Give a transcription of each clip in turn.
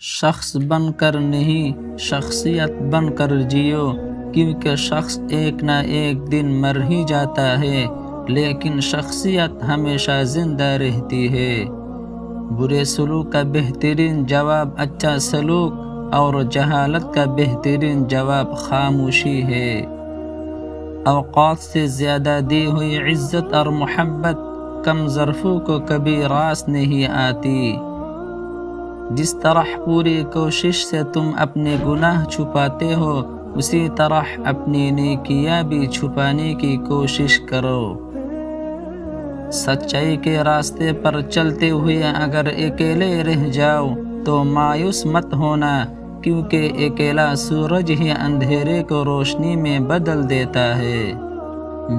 شخص بن کر نہیں، شخصیت بن کر جیو، کیونکہ شخص ایک نہ ایک دن مر ہی جاتا ہے، لیکن شخصیت ہمیشہ زندہ رہتی ہے۔ برے سلوک کا بہترین جواب اچھا سلوک اور جہالت کا بہترین جواب خاموشی ہے۔ اوقات سے زیادہ دی ہوئی عزت اور محبت کم ظرفوں کو کبھی راس نہیں آتی۔ جس طرح پوری کوشش سے تم اپنے گناہ چھپاتے ہو، اسی طرح اپنی نیکیاں بھی چھپانے کی کوشش کرو۔ سچائی کے راستے پر چلتے ہوئے اگر اکیلے رہ جاؤ تو مایوس مت ہونا، کیونکہ اکیلا سورج ہی اندھیرے کو روشنی میں بدل دیتا ہے۔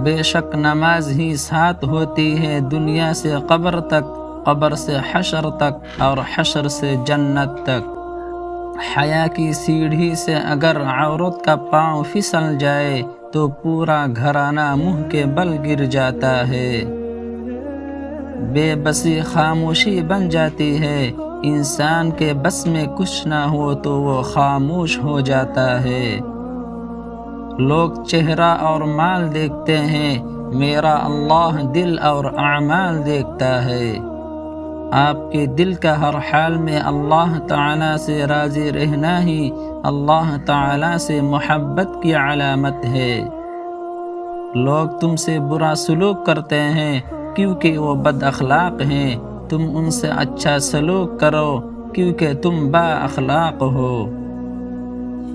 بے شک نماز ہی ساتھ ہوتی ہے دنیا سے قبر تک، قبر سے حشر تک، اور حشر سے جنت تک۔ حیا کی سیڑھی سے اگر عورت کا پاؤں پھسل جائے تو پورا گھرانہ منہ کے بل گر جاتا ہے۔ بے بسی خاموشی بن جاتی ہے۔ انسان کے بس میں کچھ نہ ہو تو وہ خاموش ہو جاتا ہے۔ لوگ چہرہ اور مال دیکھتے ہیں، میرا اللہ دل اور اعمال دیکھتا ہے۔ آپ کے دل کا ہر حال میں اللہ تعالیٰ سے راضی رہنا ہی اللہ تعالیٰ سے محبت کی علامت ہے۔ لوگ تم سے برا سلوک کرتے ہیں کیونکہ وہ بد اخلاق ہیں، تم ان سے اچھا سلوک کرو کیونکہ تم با اخلاق ہو۔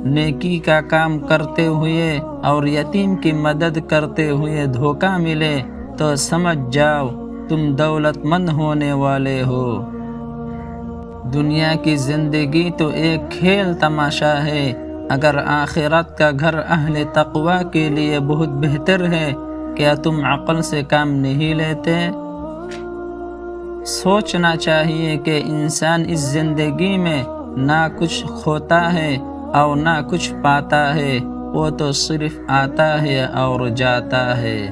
نیکی کا کام کرتے ہوئے اور یتیم کی مدد کرتے ہوئے دھوکہ ملے تو سمجھ جاؤ تم دولت مند ہونے والے ہو۔ دنیا کی زندگی تو ایک کھیل تماشا ہے، اگر آخرت کا گھر اہل تقوی کے لیے بہت بہتر ہے، کیا تم عقل سے کام نہیں لیتے؟ سوچنا چاہیے کہ انسان اس زندگی میں نہ کچھ کھوتا ہے اور نہ کچھ پاتا ہے، وہ تو صرف آتا ہے اور جاتا ہے۔